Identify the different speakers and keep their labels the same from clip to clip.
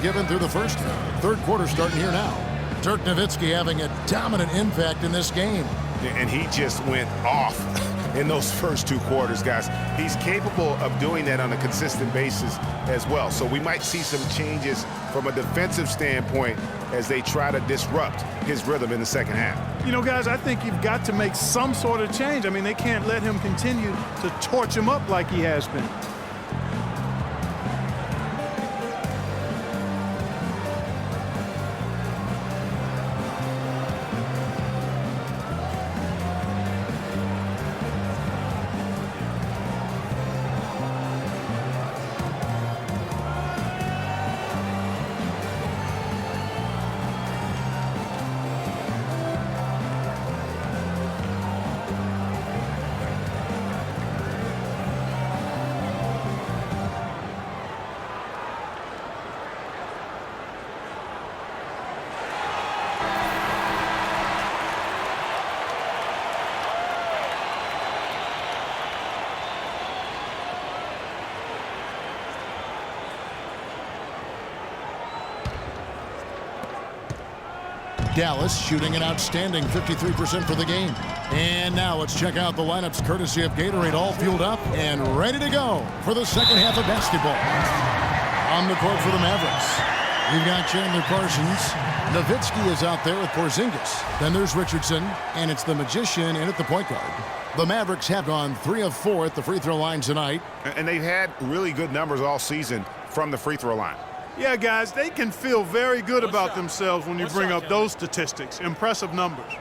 Speaker 1: given through the first third quarter starting here now. Dirk Nowitzki having a dominant impact in this game.
Speaker 2: And he just went off in those first two quarters, guys. He's capable of doing that on a consistent basis as well. So we might see some changes from a defensive standpoint as they try to disrupt his rhythm in the second half.
Speaker 3: You know, guys, I think you've got to make some sort of change. I mean, they can't let him continue to torch him up like he has been.
Speaker 1: Dallas shooting an outstanding 53% for the game. And now let's check out the lineups courtesy of Gatorade, all fueled up and ready to go for the second half of basketball. On the court for the Mavericks, we've got Chandler Parsons. Nowitzki is out there with Porzingis. Then there's Richardson, and it's the Magician in at the point guard. The Mavericks have gone 3 of 4 at the free throw line tonight.
Speaker 2: And they've had really good numbers all season from the free throw line.
Speaker 3: Yeah, guys, they can feel very good about themselves when you bring up those statistics. Impressive numbers.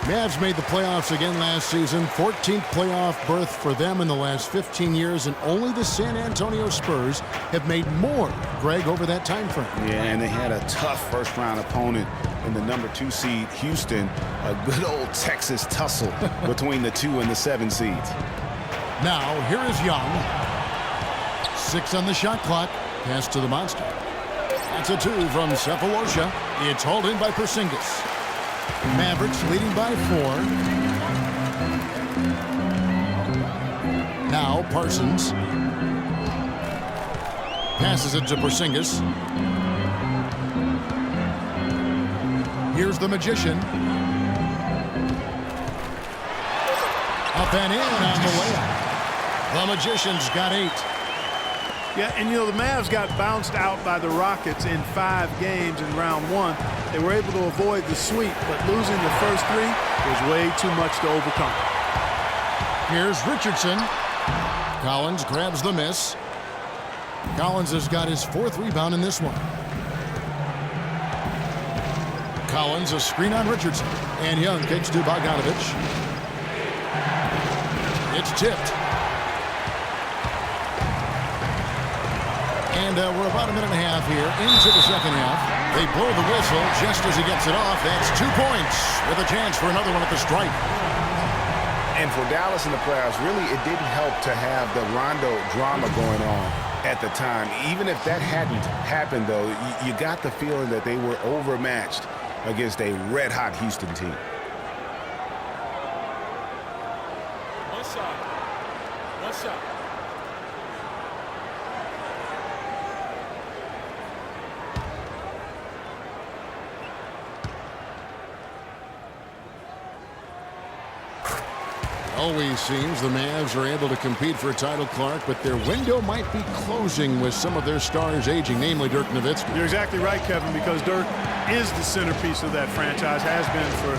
Speaker 1: Mavs made the playoffs again last season. 14th playoff berth for them in the last 15 years, and only the San Antonio Spurs have made more, Greg, over that time frame.
Speaker 2: Yeah, and they had a tough first-round opponent in the number 2 seed, Houston. A good old Texas tussle between the 2 and the 7 seeds.
Speaker 1: Now, here is Young. 6 on the shot clock. Pass to the monster. That's a 2 from Cephalosha. It's hauled in by Porzingis. Mavericks leading by 4. Now Parsons passes it to Porzingis. Here's the Magician. Up and in on the layup. The Magician's got 8.
Speaker 3: Yeah, and you know, the Mavs got bounced out by the Rockets in 5 games in round 1. They were able to avoid the sweep, but losing the first 3 was way too much to overcome.
Speaker 1: Here's Richardson. Collins grabs the miss. Collins has got his 4th rebound in this one. Collins, a screen on Richardson. And Young kicks to Bogdanovich. It's tipped. And we're about a minute and a half here into the second half. They blow the whistle just as he gets it off. That's 2 points with a chance for another one at the stripe.
Speaker 2: And for Dallas in the playoffs, really it didn't help to have the Rondo drama going on at the time. Even if that hadn't happened, though, you got the feeling that they were overmatched against a red-hot Houston team.
Speaker 4: What's up? What's up?
Speaker 1: Always seems the Mavs are able to compete for a title, Clark, but their window might be closing with some of their stars aging, namely Dirk Nowitzki.
Speaker 3: You're exactly right, Kevin, because Dirk is the centerpiece of that franchise, has been for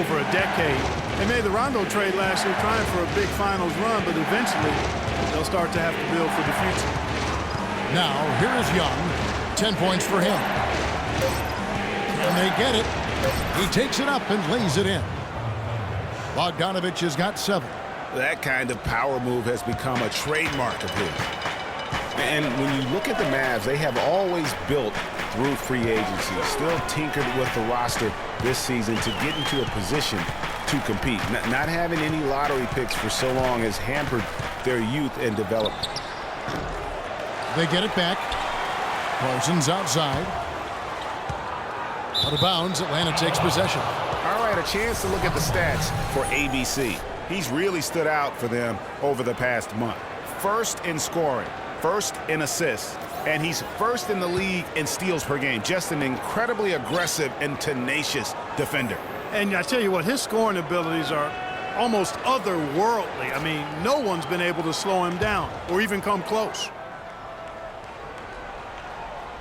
Speaker 3: over a decade. They made the Rondo trade last year trying for a big finals run, but eventually they'll start to have to build for the future.
Speaker 1: Now, here is Young. 10 points for him. And they get it. He takes it up and lays it in. Bogdanovich has got 7.
Speaker 2: That kind of power move has become a trademark of his. And when you look at the Mavs, they have always built through free agency, still tinkered with the roster this season to get into a position to compete. Not having any lottery picks for so long has hampered their youth and development.
Speaker 1: They get it back. Parsons outside. Out of bounds, Atlanta takes possession.
Speaker 2: All right, a chance to look at the stats for ABC. He's really stood out for them over the past month. First in scoring, first in assists, and he's first in the league in steals per game. Just an incredibly aggressive and tenacious defender.
Speaker 3: And I tell you what, his scoring abilities are almost otherworldly. I mean, no one's been able to slow him down or even come close.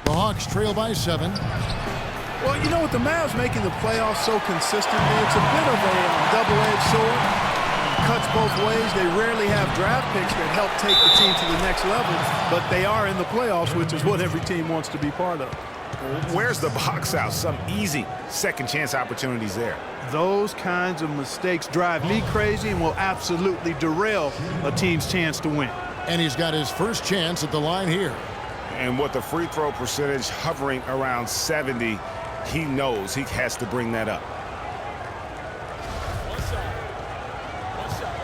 Speaker 1: The Hawks trail by 7.
Speaker 3: Well, you know, with the Mavs making the playoffs so consistently, it's a bit of a double-edged sword. Cuts both ways. They rarely have draft picks that help take the team to the next level, but they are in the playoffs, which is what every team wants to be part of.
Speaker 2: Where's the box out? Some easy second chance opportunities there.
Speaker 3: Those kinds of mistakes drive me crazy and will absolutely derail a team's chance to win.
Speaker 1: And he's got his first chance at the line here.
Speaker 2: And with the free throw percentage hovering around 70, he knows he has to bring that up.
Speaker 4: One side. One side.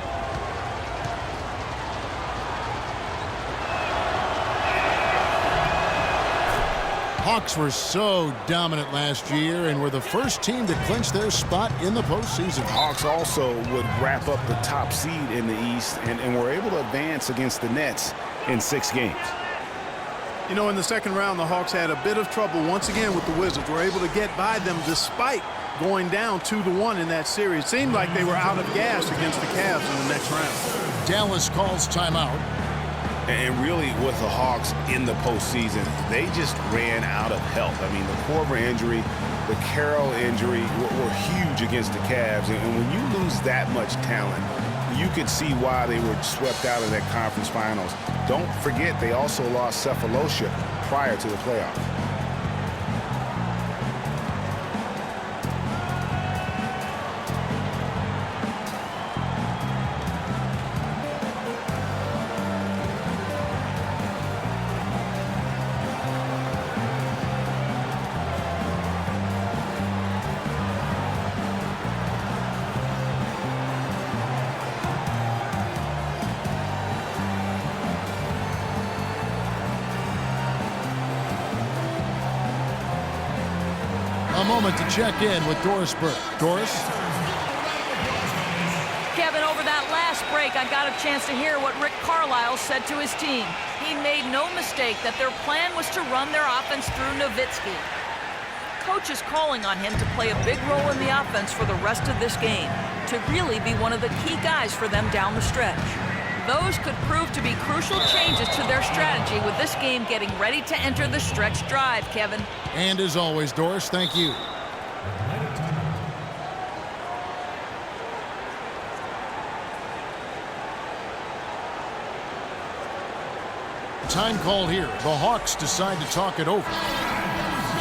Speaker 1: Hawks were so dominant last year and were the first team to clinch their spot in the postseason.
Speaker 2: Hawks also would wrap up the top seed in the East and were able to advance against the Nets in 6 games.
Speaker 3: You know, in the second round, the Hawks had a bit of trouble once again with the Wizards. Were able to get by them despite going down 2-1 in that series. It seemed like they were out of gas against the Cavs in the next round.
Speaker 1: Dallas calls timeout.
Speaker 2: And really, with the Hawks in the postseason, they just ran out of help. I mean, the Korver injury, the Carroll injury were huge against the Cavs. And when you lose that much talent, you could see why they were swept out of that conference finals. Don't forget, they also lost Cephalosha prior to the playoffs.
Speaker 1: A moment to check in with Doris Burke. Doris?
Speaker 5: Kevin, over that last break, I got a chance to hear what Rick Carlisle said to his team. He made no mistake that their plan was to run their offense through Nowitzki. Coach is calling on him to play a big role in the offense for the rest of this game, to really be one of the key guys for them down the stretch. Those could prove to be crucial changes to their strategy with this game getting ready to enter the stretch drive, Kevin.
Speaker 1: And as always, Doris, thank you. Time called here. The Hawks decide to talk it over.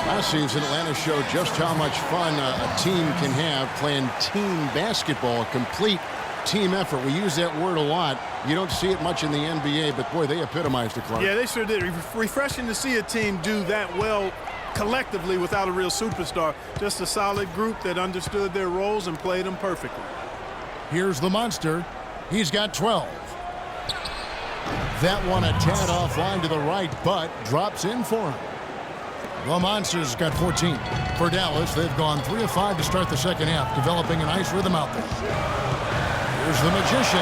Speaker 1: Last season, Atlanta showed just how much fun a team can have playing team basketball, a complete team effort. We use that word a lot. You don't see it much in the NBA, but boy, they epitomized it, Clark.
Speaker 3: Yeah, they sure did. Refreshing to see a team do that well collectively without a real superstar. Just a solid group that understood their roles and played them perfectly.
Speaker 1: Here's the monster. He's got 12. That one a tad offline to the right, but drops in for him. The Monsters got 14. For Dallas, they've gone 3 of 5 to start the second half, developing a nice rhythm out there. Here's the Magician.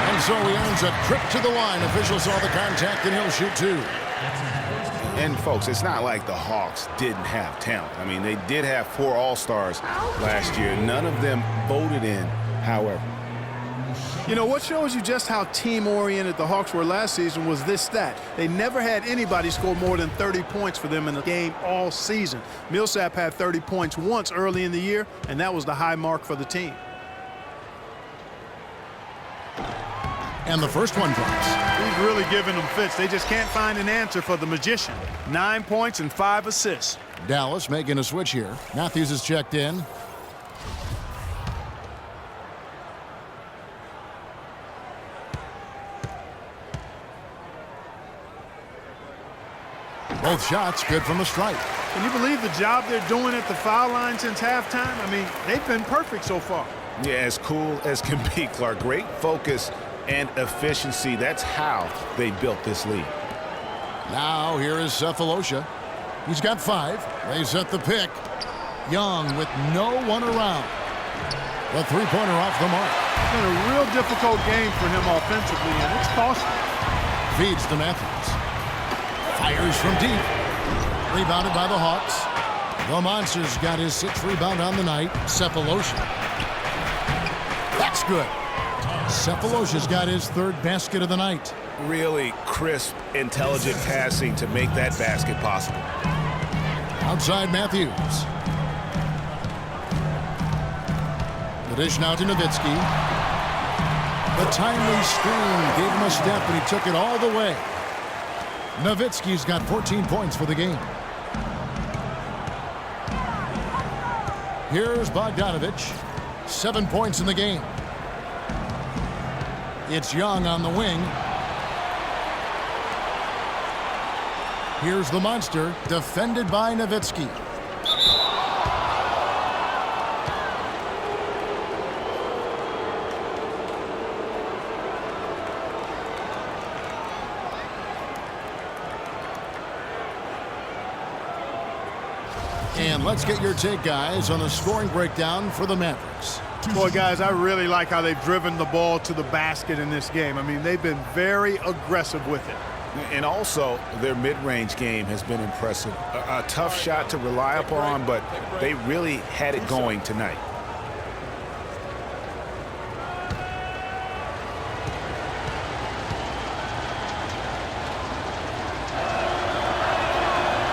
Speaker 1: And so he earns a trip to the line. Officials saw the contact, and he'll shoot 2.
Speaker 2: And, folks, it's not like the Hawks didn't have talent. I mean, they did have 4 All-Stars last year. None of them voted in, however.
Speaker 3: You know, what shows you just how team-oriented the Hawks were last season was this stat. They never had anybody score more than 30 points for them in the game all season. Millsap had 30 points once early in the year, and that was the high mark for the team.
Speaker 1: And the first one drops.
Speaker 3: He's really giving them fits. They just can't find an answer for the Magician. 9 points and 5 assists.
Speaker 1: Dallas making a switch here. Matthews is checked in. Both shots good from the stripe.
Speaker 3: Can you believe the job they're doing at the foul line since halftime? I mean, they've been perfect so far.
Speaker 2: Yeah, as cool as can be, Clark. Great focus and efficiency. That's how they built this lead.
Speaker 1: Now here is Cephalosha. He's got 5. They set the pick. Young with no one around. The three-pointer off the mark.
Speaker 3: It's been a real difficult game for him offensively, and it's costly.
Speaker 1: Feeds to Matthews. Fires from deep. Rebounded by the Hawks. The Monsters got his 6th rebound on the night. Cephalosha. That's good. Cephalosha's got his 3rd basket of the night.
Speaker 2: Really crisp, intelligent passing to make that basket possible.
Speaker 1: Outside Matthews. The dish now to Nowitzki. The timely screen gave him a step, and he took it all the way. Nowitzki's got 14 points for the game. Here's Bogdanovich. 7 points in the game. It's Young on the wing. Here's the Monster, defended by Nowitzki. And let's get your take, guys, on the scoring breakdown for the Mavericks.
Speaker 3: Boy, guys, I really like how they've driven the ball to the basket in this game. I mean, they've been very aggressive with it.
Speaker 2: And also, their mid-range game has been impressive. A tough shot to rely upon, but they really had it going tonight.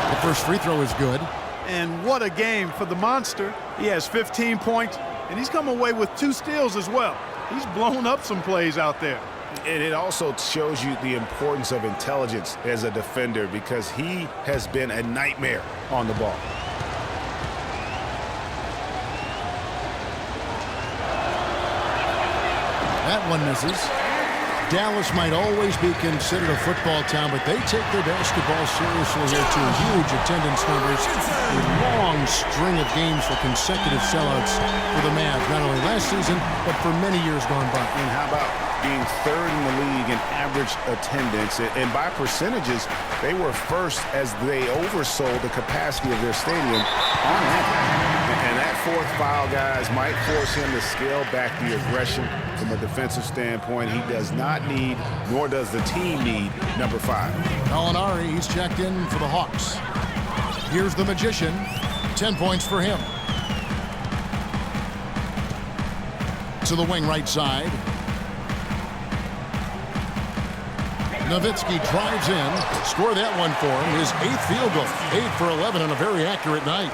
Speaker 1: The first free throw is good.
Speaker 3: And what a game for the Monster. He has 15 points, and he's come away with 2 steals as well. He's blown up some plays out there.
Speaker 2: And it also shows you the importance of intelligence as a defender, because he has been a nightmare on the ball.
Speaker 1: That one misses. Dallas might always be considered a football town, but they take their basketball seriously here too. Huge attendance numbers, a long string of games for consecutive sellouts for the Mavs, not only last season, but for many years gone by.
Speaker 2: And how about being 3rd in the league in average attendance? And by percentages, they were 1st as they oversold the capacity of their stadium on average. And that 4th foul, guys, might force him to scale back the aggression from a defensive standpoint. He does not need, nor does the team need, number 5.
Speaker 1: Gallinari, he's checked in for the Hawks. Here's the Magician. 10 points for him. To the wing right side. Nowitzki drives in. Score that one for him. His 8th field goal. 8 for 11 on a very accurate night.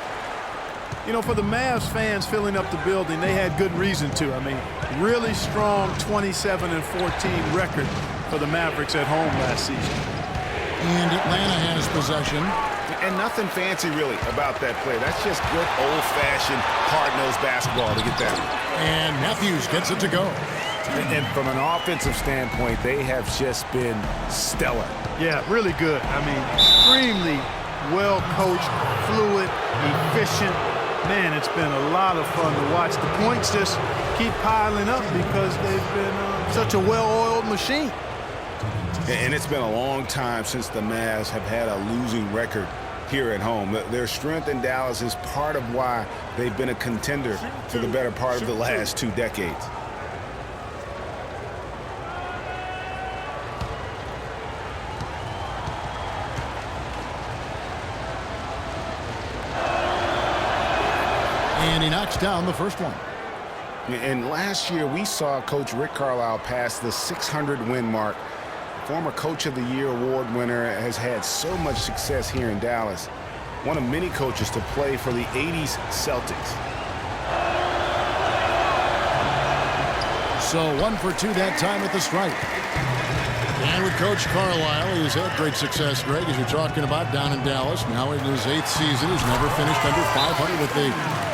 Speaker 3: You know, for the Mavs fans filling up the building, they had good reason to. I mean, really strong 27-14 record for the Mavericks at home last season.
Speaker 1: And Atlanta has possession.
Speaker 2: And nothing fancy, really, about that play. That's just good old-fashioned, hard-nosed basketball to get that.
Speaker 1: And Matthews gets it to go.
Speaker 2: And from an offensive standpoint, they have just been stellar.
Speaker 3: Yeah, really good. I mean, extremely well-coached, fluid, efficient. Man, it's been a lot of fun to watch. The points just keep piling up because they've been such a well-oiled machine.
Speaker 2: And it's been a long time since the Mavs have had a losing record here at home. Their strength in Dallas is part of why they've been a contender for the better part of the last 2 decades.
Speaker 1: And he knocks down the first one.
Speaker 2: And last year, we saw Coach Rick Carlisle pass the 600-win mark. Former Coach of the Year award winner has had so much success here in Dallas. One of many coaches to play for the 80s Celtics.
Speaker 1: So 1 for 2 that time at the stripe. And with Coach Carlisle, he's had great success, Greg, as you're talking about, down in Dallas. Now in his 8th season, he's never finished under 500 with the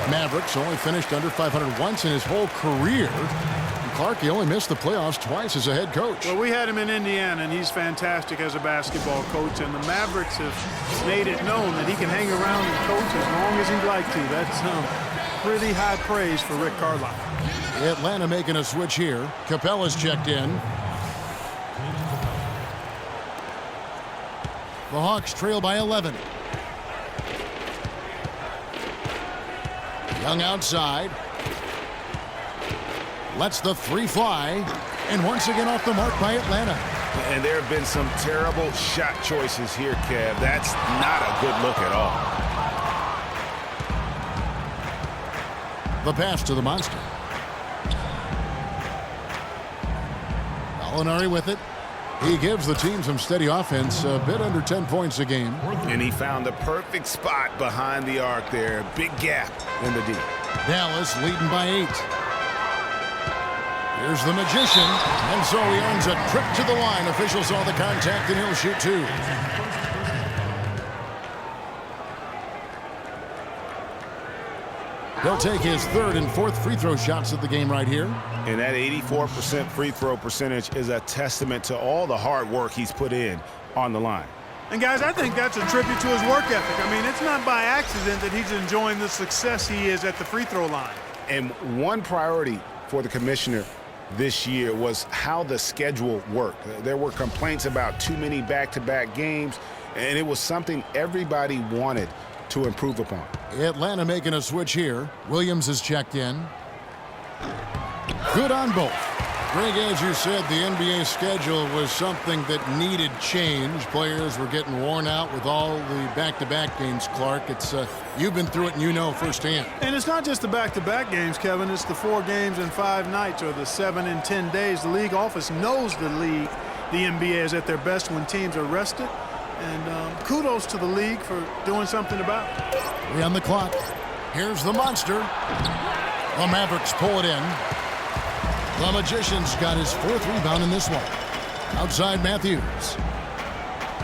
Speaker 1: Mavericks. Only finished under 500 once in his whole career. And Clark, he only missed the playoffs twice as a head coach.
Speaker 3: Well, we had him in Indiana, and he's fantastic as a basketball coach. And the Mavericks have made it known that he can hang around and coach as long as he'd like to. That's pretty high praise for Rick Carlisle.
Speaker 1: Atlanta making a switch here. Capella's checked in. The Hawks trail by 11. Young outside. Lets the three fly. And once again off the mark by Atlanta.
Speaker 2: And there have been some terrible shot choices here, Kev. That's not a good look at all.
Speaker 1: The pass to the monster. Gallinari with it. He gives the team some steady offense, a bit under 10 points a game.
Speaker 2: And he found the perfect spot behind the arc there. Big gap in the D.
Speaker 1: Dallas leading by 8. Here's the magician, and so he earns a trip to the line. Officials saw the contact, and he'll shoot 2. He'll take his 3rd and 4th free throw shots of the game right here.
Speaker 2: And that 84% free throw percentage is a testament to all the hard work he's put in on the line.
Speaker 3: And guys, I think that's a tribute to his work ethic. I mean, it's not by accident that he's enjoying the success he is at the free throw line.
Speaker 2: And one priority for the commissioner this year was how the schedule worked. There were complaints about too many back-to-back games, and it was something everybody wanted to improve upon.
Speaker 1: Atlanta making a switch here. Williams is checked in. Good on both. Greg, as you said, the NBA schedule was something that needed change. Players were getting worn out with all the back-to-back games, Clark. It's you've been through it and you know firsthand.
Speaker 3: And it's not just the back-to-back games, Kevin. It's the 4 games in 5 nights or the 7 and 10 days. The league office knows the NBA is at their best when teams are rested. And kudos to the league for doing something about it.
Speaker 1: 3 on the clock. Here's the monster. The Mavericks pull it in. The Magician's got his 4th rebound in this one. Outside Matthews.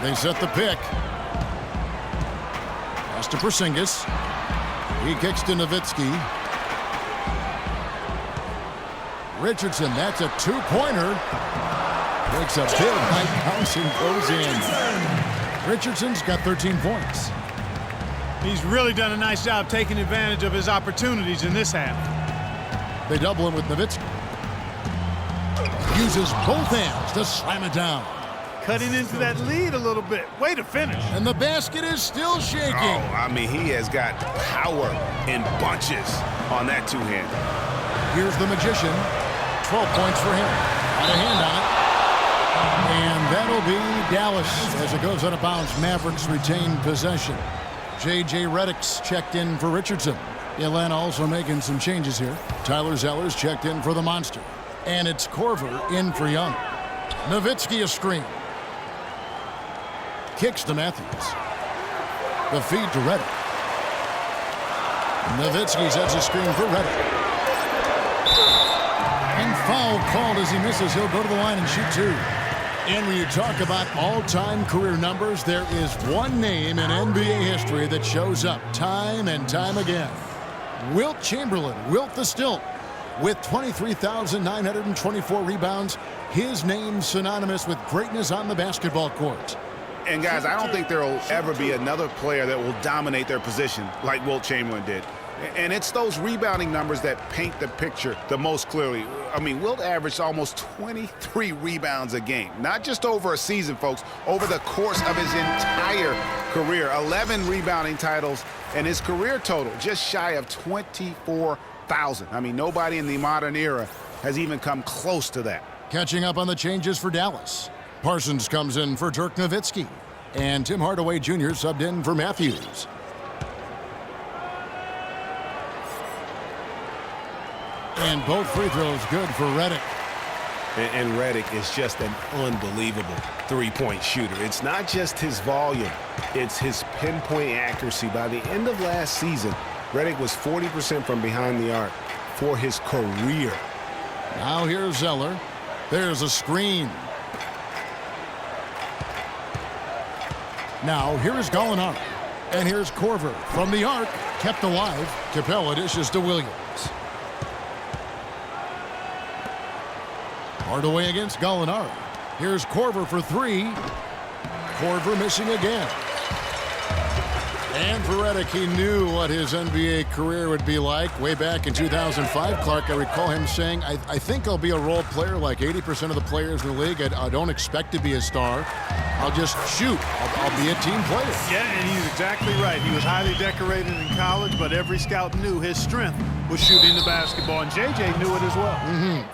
Speaker 1: They set the pick. Pass to Porzingis. He kicks to Nowitzki. Richardson, that's a 2-pointer. Takes a big high bounce and goes in. Richardson's got 13 points.
Speaker 3: He's really done a nice job taking advantage of his opportunities in this half.
Speaker 1: They double him with Nowitzki. Uses both hands to slam it down.
Speaker 3: Cutting into that lead a little bit. Way to finish.
Speaker 1: And the basket is still shaking.
Speaker 2: Oh, I mean, he has got power in bunches on that 2-hand.
Speaker 1: Here's the Magician. 12 points for him. Got a hand on it. And that'll be Dallas as it goes out of bounds. Mavericks retain possession. J.J. Redick's checked in for Richardson. Atlanta also making some changes here. Tyler Zeller's checked in for the Monster. And it's Korver in for Young. Nowitzki a screen. Kicks to Matthews. The feed to Redick. Nowitzki sets a screen for Redick. And foul called as he misses. He'll go to the line and shoot 2. And when you talk about all-time career numbers, there is one name in NBA history that shows up time and time again. Wilt Chamberlain, Wilt the Stilt, with 23,924 rebounds. His name synonymous with greatness on the basketball court.
Speaker 2: And guys, I don't think there will ever be another player that will dominate their position like Wilt Chamberlain did. And it's those rebounding numbers that paint the picture the most clearly. I mean, Wilt averaged almost 23 rebounds a game. Not just over a season, folks, over the course of his entire career. 11 rebounding titles, and his career total just shy of 24,000. I mean, nobody in the modern era has even come close to that.
Speaker 1: Catching up on the changes for Dallas. Parsons comes in for Dirk Nowitzki. And Tim Hardaway Jr. subbed in for Matthews. And both free throws good for Redick.
Speaker 2: And Redick is just an unbelievable three-point shooter. It's not just his volume, it's his pinpoint accuracy. By the end of last season, Redick was 40% from behind the arc for his career.
Speaker 1: Now here's Zeller. There's a screen. Now here's Gallinari. And here's Korver from the arc. Kept alive. Capella dishes to Williams. Hardaway against Gallinari. Here's Korver for 3. Korver missing again. And for Redick, he knew what his NBA career would be like. Way back in 2005, Clark, I recall him saying, I think I'll be a role player like 80% of the players in the league. I don't expect to be a star. I'll just shoot. I'll be a team player.
Speaker 3: Yeah, and he's exactly right. He was highly decorated in college, but every scout knew his strength was shooting the basketball, and J.J. knew it as well.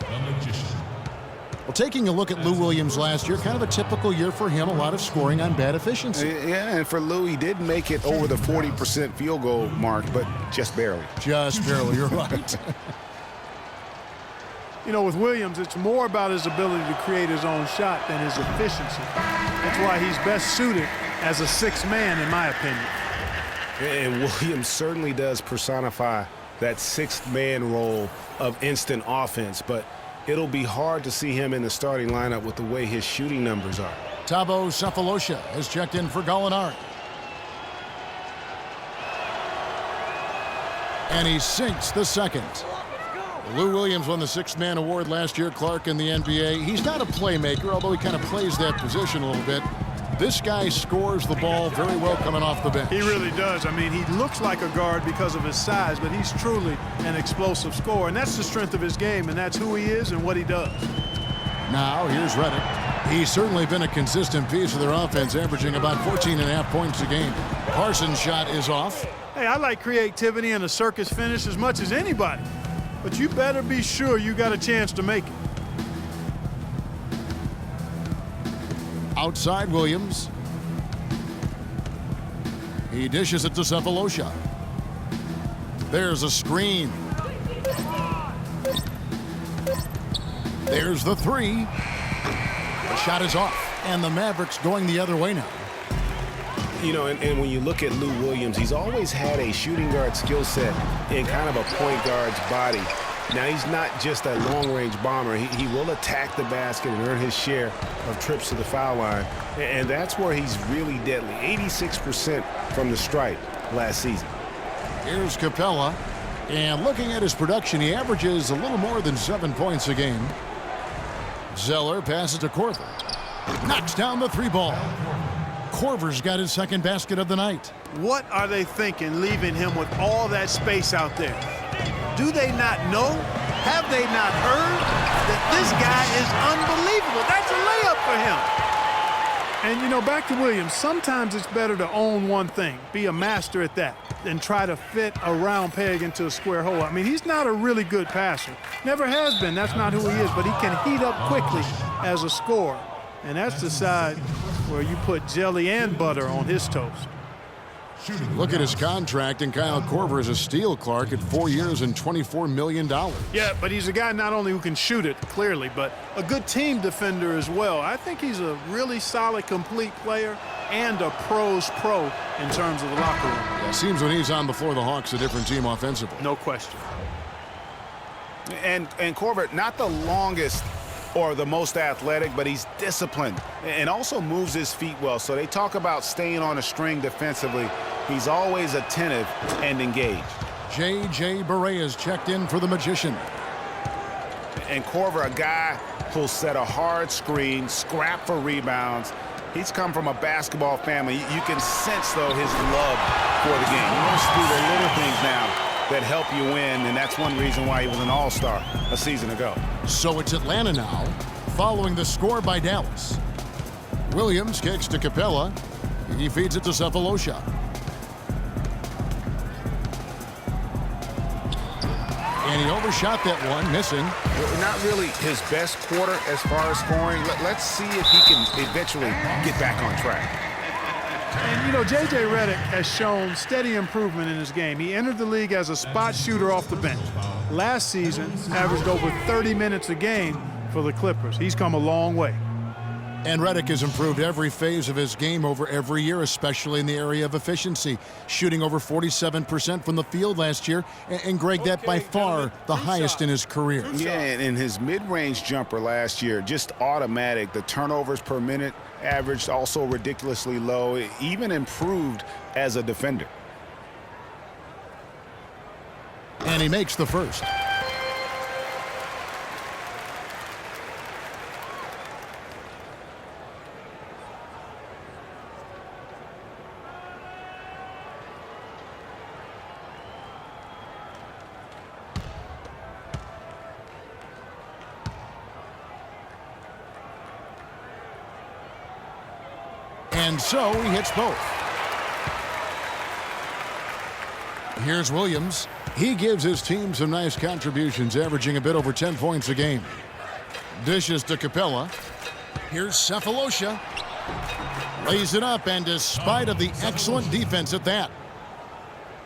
Speaker 1: Well, taking a look at Lou Williams last year, kind of a typical year for him, a lot of scoring on bad efficiency.
Speaker 2: Yeah, and for Lou, he did make it over the 40% field goal mark, but just barely.
Speaker 1: Just barely, you're right.
Speaker 3: You know, with Williams, it's more about his ability to create his own shot than his efficiency. That's why he's best suited as a sixth man, in my opinion.
Speaker 2: And Williams certainly does personify that sixth man role of instant offense, but it'll be hard to see him in the starting lineup with the way his shooting numbers are.
Speaker 1: Thabo Sefolosha has checked in for Gallinari. And he sinks the second. Lou Williams won the sixth man award last year, Clark, in the NBA. He's not a playmaker, although he kind of plays that position a little bit. This guy scores the ball very well coming off the bench.
Speaker 3: He really does. I mean, he looks like a guard because of his size, but he's truly an explosive scorer, and that's the strength of his game, and that's who he is and what he does.
Speaker 1: Now, here's Redick. He's certainly been a consistent piece of their offense, averaging about 14.5 points a game. Parsons' shot is off.
Speaker 3: Hey, I like creativity and a circus finish as much as anybody, but you better be sure you got a chance to make it.
Speaker 1: Outside Williams. He dishes it to Sefolosha. There's a screen. There's the three. The shot is off, and the Mavericks going the other way now.
Speaker 2: You know, and when you look at Lou Williams, he's always had a shooting guard skill set in kind of a point guard's body. Now, he's not just a long-range bomber. He will attack the basket and earn his share of trips to the foul line. And that's where he's really deadly. 86% from the stripe last season.
Speaker 1: Here's Capella. And looking at his production, he averages a little more than 7 points a game. Zeller passes to Korver. Knocks down the three ball. Korver's got his second basket of the night.
Speaker 3: What are they thinking, leaving him with all that space out there? Do they not know? Have they not heard that this guy is unbelievable? That's a layup for him. And, you know, back to Williams, sometimes it's better to own one thing, be a master at that, than try to fit a round peg into a square hole. I mean, he's not a really good passer. Never has been. That's not who he is. But he can heat up quickly as a scorer. And that's the side where you put jelly and butter on his toast.
Speaker 1: Look at his contract, and Kyle Korver is a steal, Clark, at 4 years and $24 million.
Speaker 3: Yeah, but he's a guy not only who can shoot it, clearly, but a good team defender as well. I think he's a really solid, complete player and a pro's pro in terms of the locker room.
Speaker 1: Yeah, seems when he's on the floor, the Hawks a different team offensively.
Speaker 3: No question.
Speaker 2: And Korver, not the longest or the most athletic, but he's disciplined and also moves his feet well. So they talk about staying on a string defensively. He's always attentive and engaged.
Speaker 1: J.J. Barea checked in for the Magician.
Speaker 2: And Korver, a guy who'll set a hard screen, scrap for rebounds. He's come from a basketball family. You can sense, though, his love for the game. He wants to do the little things now that help you win, and that's one reason why he was an all-star a season ago.
Speaker 1: So it's Atlanta now, following the score by Dallas. Williams kicks to Capella. He feeds it to Sefolosha. And he overshot that one, missing.
Speaker 2: Not really his best quarter as far as scoring. Let's see if he can eventually get back on track.
Speaker 3: And, you know, J.J. Redick has shown steady improvement in his game. He entered the league as a spot shooter off the bench. Last season, averaged over 30 minutes a game for the Clippers. He's come a long way.
Speaker 1: And Redick has improved every phase of his game over every year, especially in the area of efficiency, shooting over 47% from the field last year. And Greg, that by far the highest in his career.
Speaker 2: Yeah, and his mid-range jumper last year, just automatic. The turnovers per minute averaged also ridiculously low, even improved as a defender.
Speaker 1: And he makes the first. And so he hits both. Here's Williams. He gives his team some nice contributions, averaging a bit over 10 points a game. Dishes to Capella. Here's Cephalosha. Lays it up, and despite of the excellent defense at that,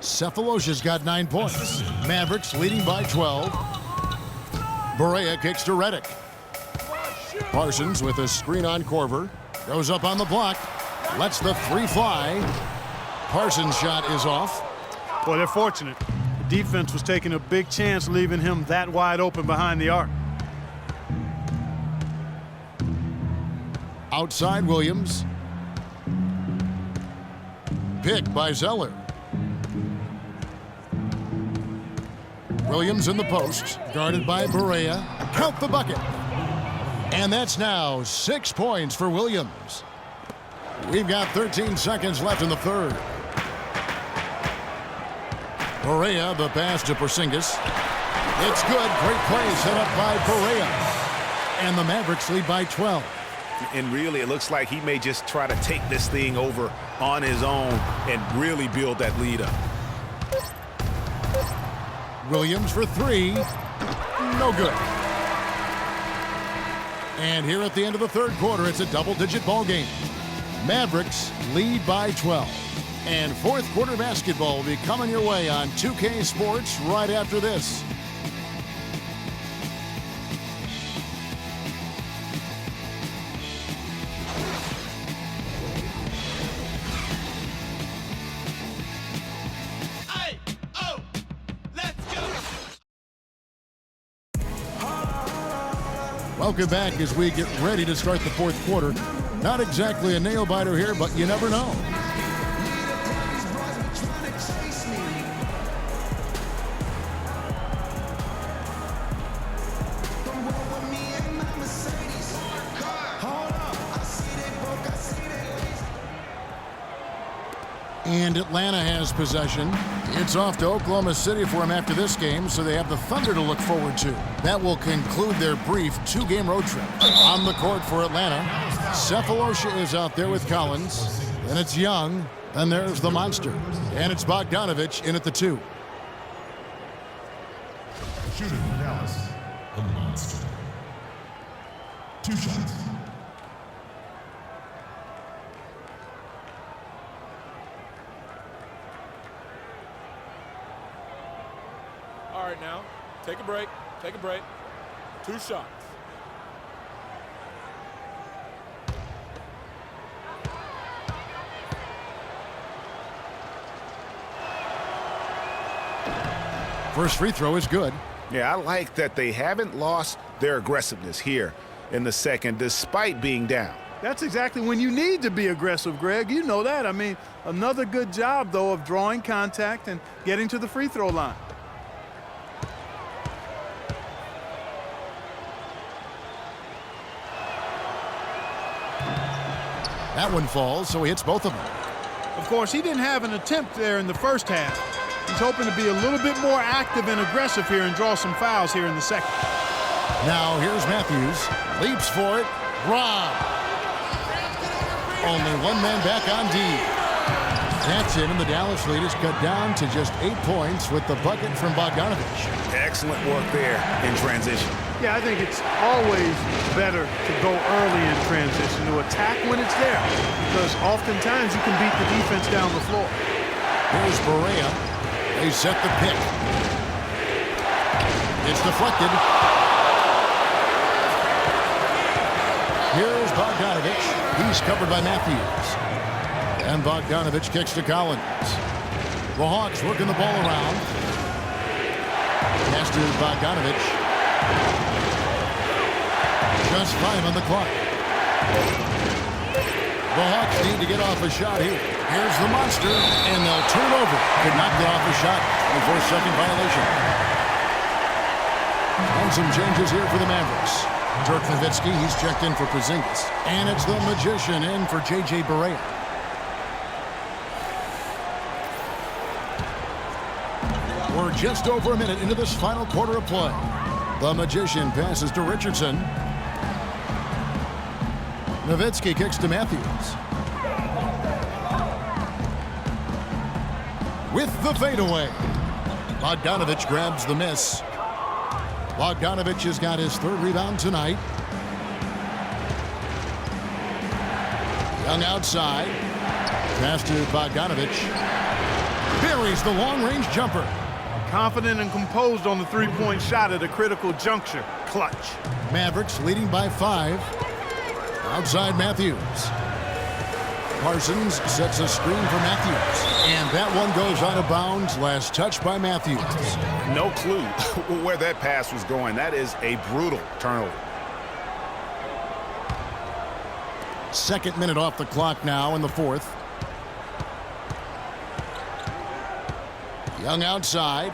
Speaker 1: Cephalosha's got 9 points. Mavericks leading by 12. Berea kicks to Redick. Parsons with a screen on Korver. Goes up on the block. Lets the three fly. Parsons' shot is off.
Speaker 3: Boy, they're fortunate. The defense was taking a big chance leaving him that wide open behind the arc.
Speaker 1: Outside Williams. Pick by Zeller. Williams in the post, guarded by Berea. Count the bucket. And that's now 6 points for Williams. We've got 13 seconds left in the third. Berea, the pass to Porzingis. It's good. Great play set up by Berea. And the Mavericks lead by 12.
Speaker 2: And really, it looks like he may just try to take this thing over on his own and really build that lead up.
Speaker 1: Williams for three. No good. And here at the end of the third quarter, it's a double-digit ball game. Mavericks lead by 12. And fourth quarter basketball will be coming your way on 2K Sports right after this. Welcome back as we get ready to start the fourth quarter. Not exactly a nail-biter here, but you never know. And Atlanta has possession. It's off to Oklahoma City for them after this game, so they have the Thunder to look forward to. That will conclude their brief 2-game road trip. On the court for Atlanta, Cephalosha is out there with Collins. Then it's Young. Then there's the monster. And it's Bogdanovich in at the 2.
Speaker 6: Shooting for Dallas, the monster. 2 shots.
Speaker 4: All right, now, take a break. Take a break. 2 shots.
Speaker 1: First free throw is good.
Speaker 2: Yeah, I like that they haven't lost their aggressiveness here in the second, despite being down.
Speaker 3: That's exactly when you need to be aggressive, Greg. You know that. I mean, another good job, though, of drawing contact and getting to the free throw line.
Speaker 1: That one falls, so he hits both of them.
Speaker 3: Of course, he didn't have an attempt there in the first half. He's hoping to be a little bit more active and aggressive here and draw some fouls here in the second.
Speaker 1: Now here's Matthews. Leaps for it. Rob. Only one man back on D. That's it, and the Dallas lead is cut down to just 8 points with the bucket from Bogdanovich.
Speaker 2: Excellent work there in transition.
Speaker 3: Yeah, I think it's always better to go early in transition, to attack when it's there, because oftentimes you can beat the defense down the floor.
Speaker 1: Here's Berea. They set the pick. It's deflected. Here's Bogdanovich. He's covered by Matthews. And Bogdanovich kicks to Collins. The Hawks working the ball around. Pass to Bogdanovich. Just 5 on the clock. The Hawks need to get off a shot here. Here's the monster, and they'll turn it over. Could not get off a shot before second violation. And some changes here for the Mavericks. Dirk Nowitzki, he's checked in for Porzingis. And it's the Magician in for J.J. Berea. We're just over a minute into this final quarter of play. The Magician passes to Richardson. Nowitzki kicks to Matthews. with the fadeaway. Bogdanovich grabs the miss. Bogdanovich has got his 3rd rebound tonight. Young outside. Pass to Bogdanovich. Buries the long-range jumper.
Speaker 3: Confident and composed on the three-point shot at a critical juncture. Clutch.
Speaker 1: Mavericks leading by 5. Outside Matthews. Parsons sets a screen for Matthews. And that one goes out of bounds. Last touch by Matthews.
Speaker 2: No clue where that pass was going. That is a brutal turnover.
Speaker 1: 2nd minute off the clock now in the 4th. Young outside.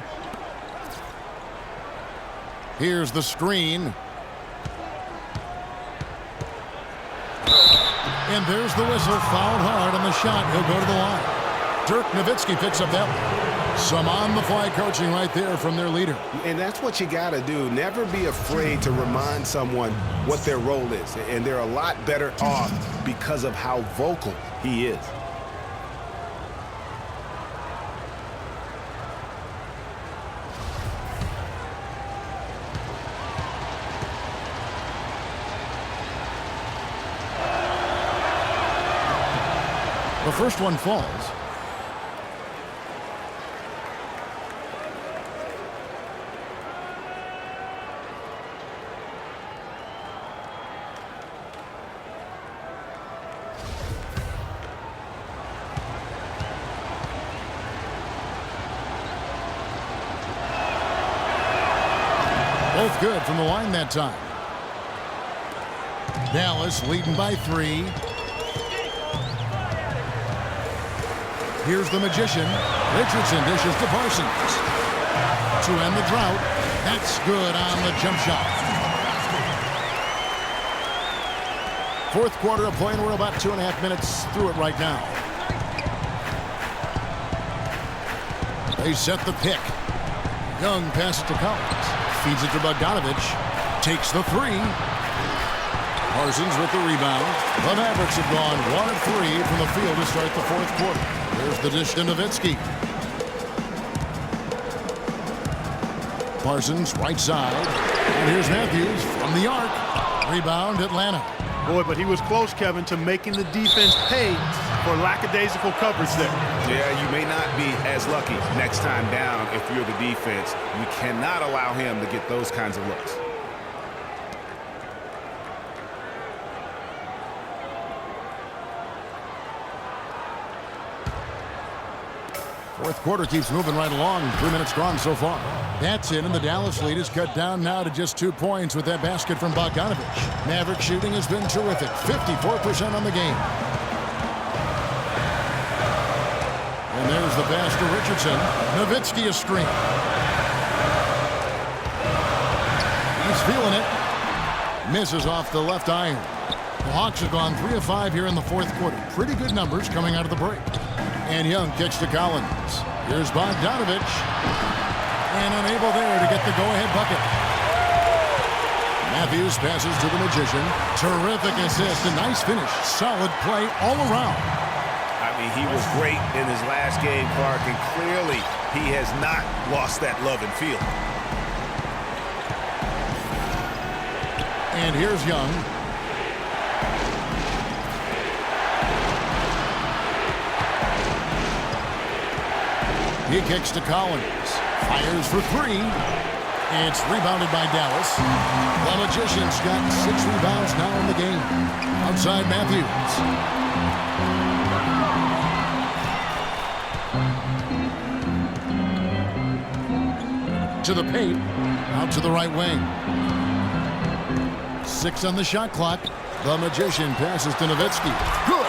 Speaker 1: Here's the screen. And there's the whistle. Fouled hard on the shot. He'll go to the line. Dirk Nowitzki picks up that one. Some on-the-fly coaching right there from their leader.
Speaker 2: And that's what you got to do. Never be afraid to remind someone what their role is. And they're a lot better off because of how vocal he is.
Speaker 1: The first one falls. Both good from the line that time. Dallas leading by 3. Here's the magician. Richardson dishes to Parsons. To end the drought. That's good on the jump shot. 4th quarter of play, and we're about 2.5 minutes through it right now. They set the pick. Young passes to Collins. Feeds it to Bogdanovich. Takes the 3. Parsons with the rebound. The Mavericks have gone 1 of 3 from the field to start the 4th quarter. There's the dish to Nowitzki. Parsons right side. And here's Matthews from the arc. Rebound Atlanta.
Speaker 3: Boy, but he was close, Kevin, to making the defense pay for lackadaisical coverage there.
Speaker 2: Yeah, you may not be as lucky next time down if you're the defense. You cannot allow him to get those kinds of looks.
Speaker 1: Fourth quarter keeps moving right along. 3 minutes gone so far. That's it, and the Dallas lead is cut down now to just 2 points with that basket from Bogdanovich. Maverick shooting has been terrific. 54% on the game. And there's the pass to Richardson. Nowitzki a screen. He's feeling it. Misses off the left iron. The Hawks have gone 3 of 5 here in the 4th quarter. Pretty good numbers coming out of the break. And Young kicks to Collins. Here's Bogdanovich. And unable there to get the go-ahead bucket. Matthews passes to the magician. Terrific assist. A nice finish. Solid play all around.
Speaker 2: I mean, he was great in his last game, Clark, and clearly he has not lost that love and feel.
Speaker 1: And here's Young. He kicks to Collins. Fires for 3. It's rebounded by Dallas. The Magician's got 6 rebounds now in the game. Outside Matthews. To the paint. Out to the right wing. 6 on the shot clock. The Magician passes to Nowitzki. Good.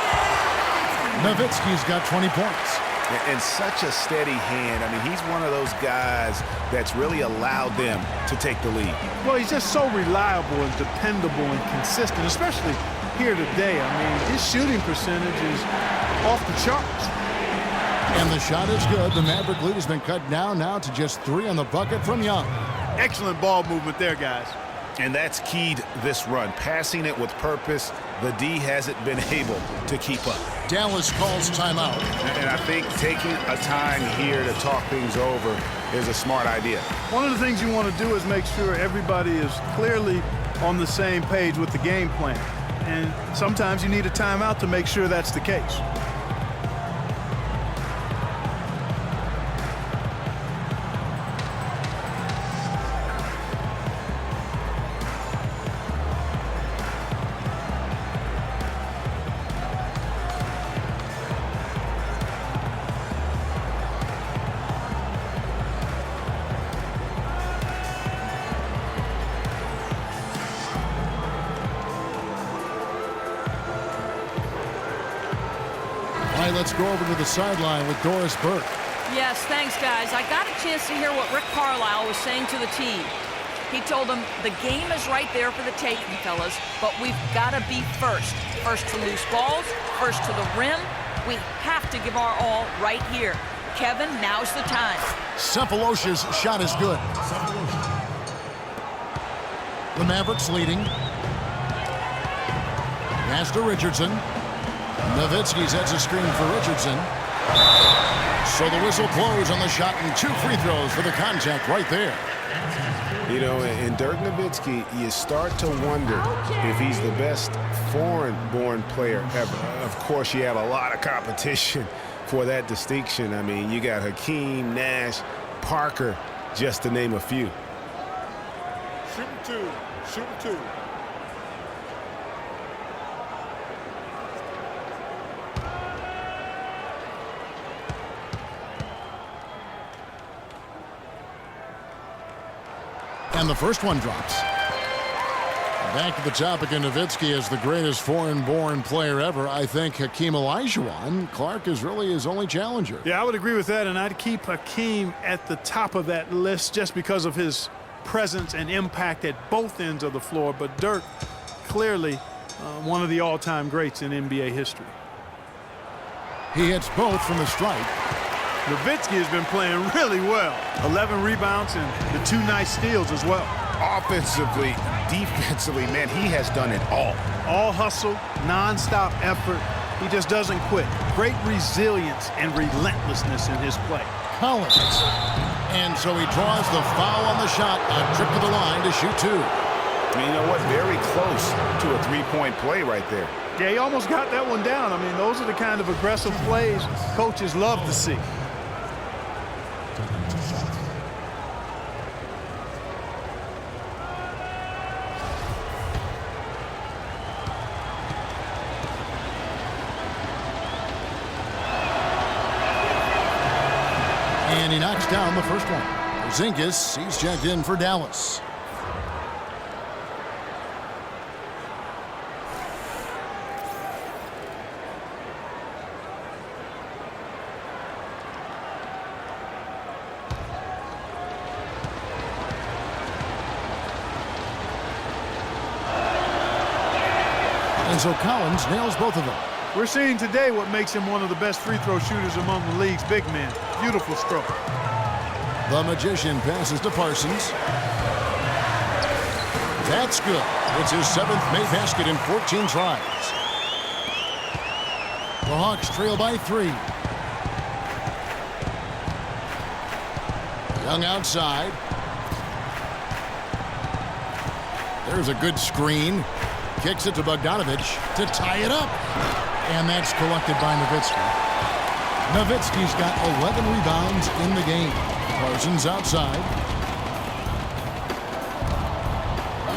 Speaker 1: Nowitzki's got 20 points.
Speaker 2: And such a steady hand. I mean, he's one of those guys that's really allowed them to take the lead.
Speaker 3: Well, he's just so reliable and dependable and consistent, especially here today. I mean, his shooting percentage is off the charts.
Speaker 1: And the shot is good. The Maverick lead has been cut down now to just 3 on the bucket from Young.
Speaker 3: Excellent ball movement there, guys.
Speaker 2: And that's keyed this run, passing it with purpose the D hasn't been able to keep up.
Speaker 1: Dallas calls timeout.
Speaker 2: And I think taking a time here to talk things over is a smart idea.
Speaker 3: One of the things you want to do is make sure everybody is clearly on the same page with the game plan. And sometimes you need a timeout to make sure that's the case.
Speaker 1: Let's go over to the sideline with Doris Burke.
Speaker 5: Yes, thanks, guys. I got a chance to hear what Rick Carlisle was saying to the team. He told them the game is right there for the taking, fellas, but we've got to be first. First to loose balls, first to the rim. We have to give our all right here. Kevin, now's the time.
Speaker 1: Cephalosha's shot is good. The Mavericks leading. Pass to Richardson. Nowitzki sets a screen for Richardson. So the whistle blows on the shot and 2 free throws for the contact right there.
Speaker 2: You know, in Dirk Nowitzki, you start to wonder if he's the best foreign-born player ever. Of course, you have a lot of competition for that distinction. I mean, you got Hakeem, Nash, Parker, just to name a few.
Speaker 4: Shooting two. Shooting two.
Speaker 1: And the first one drops. Back to the topic of Nowitzki as the greatest foreign-born player ever. I think Hakeem Olajuwon. Clark is really his only challenger.
Speaker 3: Yeah, I would agree with that, and I'd keep Hakeem at the top of that list just because of his presence and impact at both ends of the floor. But Dirk, clearly one of the all-time greats in NBA history.
Speaker 1: He hits both from the stripe.
Speaker 3: Nowitzki has been playing really well. 11 rebounds and the 2 nice steals as well.
Speaker 2: Offensively, defensively, man, he has done it all.
Speaker 3: All hustle, non-stop effort. He just doesn't quit. Great resilience and relentlessness in his play.
Speaker 1: Collins. And so he draws the foul on the shot. A trip to the line to shoot 2.
Speaker 2: And you know what? Very close to a 3-point play right there.
Speaker 3: Yeah, he almost got that one down. I mean, those are the kind of aggressive plays coaches love to see.
Speaker 1: And he knocks down the first one. Porzingis, he's checked in for Dallas. And so Collins nails both of them.
Speaker 3: We're seeing today what makes him one of the best free throw shooters among the league's big men. Beautiful stroke.
Speaker 1: The Magician passes to Parsons. That's good. It's his 7th made basket in 14 tries. The Hawks trail by 3. Young outside. There's a good screen. Kicks it to Bogdanovich to tie it up. And that's collected by Nowitzki. Nowitzki's got 11 rebounds in the game. Parsons outside.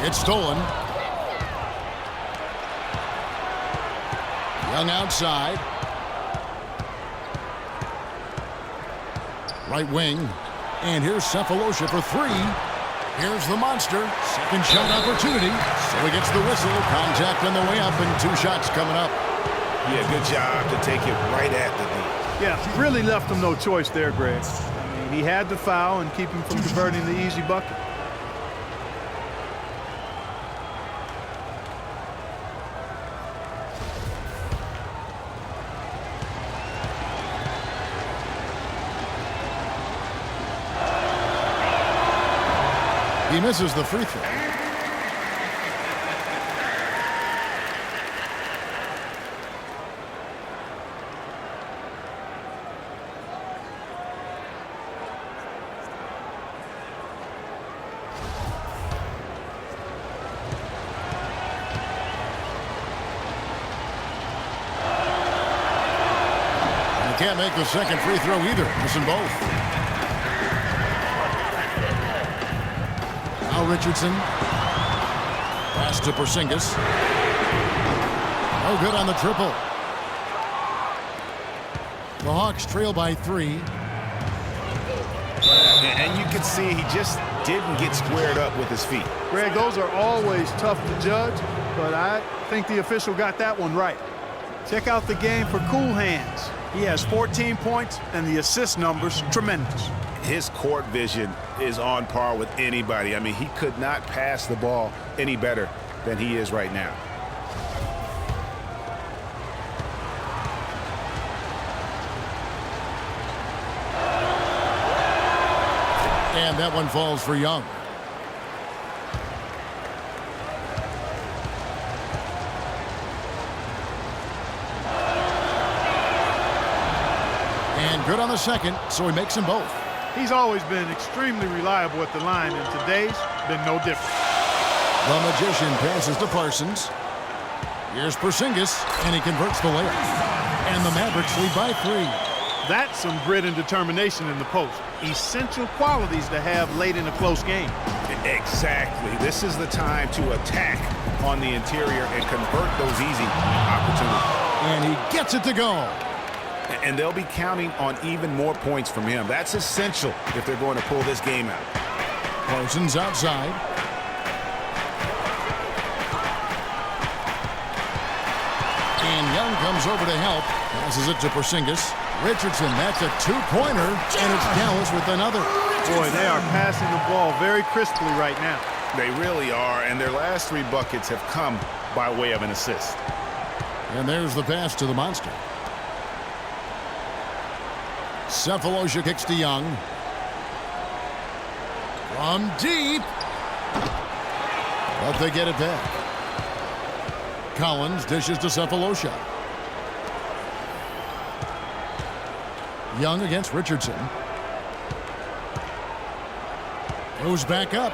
Speaker 1: It's stolen. Young outside. Right wing. And here's Cephalosha for 3. Here's the monster. Second shot opportunity. So he gets the whistle. Contact on the way up and 2 shots coming up.
Speaker 2: Yeah, good job to take it right at the D.
Speaker 3: Yeah, really left him no choice there, Greg. I mean, he had to foul and keep him from converting the easy bucket.
Speaker 1: He misses the free throw. Can't make the second free throw either. Missing both. Now Richardson. Pass to Porzingis. No good on the triple. The Hawks trail by 3.
Speaker 2: And you can see he just didn't get squared up with his feet.
Speaker 3: Greg, those are always tough to judge, but I think the official got that one right. Check out the game for Cool Hands. He has 14 points, and the assist numbers tremendous.
Speaker 2: His court vision is on par with anybody. I mean, he could not pass the ball any better than he is right now.
Speaker 1: And that one falls for Young. And good on the second, so he makes them both.
Speaker 3: He's always been extremely reliable at the line, and today's been no different.
Speaker 1: The Magician passes to Parsons. Here's Porzingis, and he converts the layup. And the Mavericks lead by 3.
Speaker 3: That's some grit and determination in the post. Essential qualities to have late in a close game.
Speaker 2: Exactly. This is the time to attack on the interior and convert those easy opportunities.
Speaker 1: And he gets it to go.
Speaker 2: And they'll be counting on even more points from him. That's essential if they're going to pull this game out.
Speaker 1: Parsons outside. And Young comes over to help. Passes it to Porzingis. Richardson, that's a 2-pointer, and it's Dallas with another.
Speaker 3: Boy, they are passing the ball very crisply right now.
Speaker 2: They really are, and their last 3 buckets have come by way of an assist.
Speaker 1: And there's the pass to the monster. Cephalosha kicks to Young. From deep. But they get it back. Collins dishes to Cephalosha. Young against Richardson. Goes back up.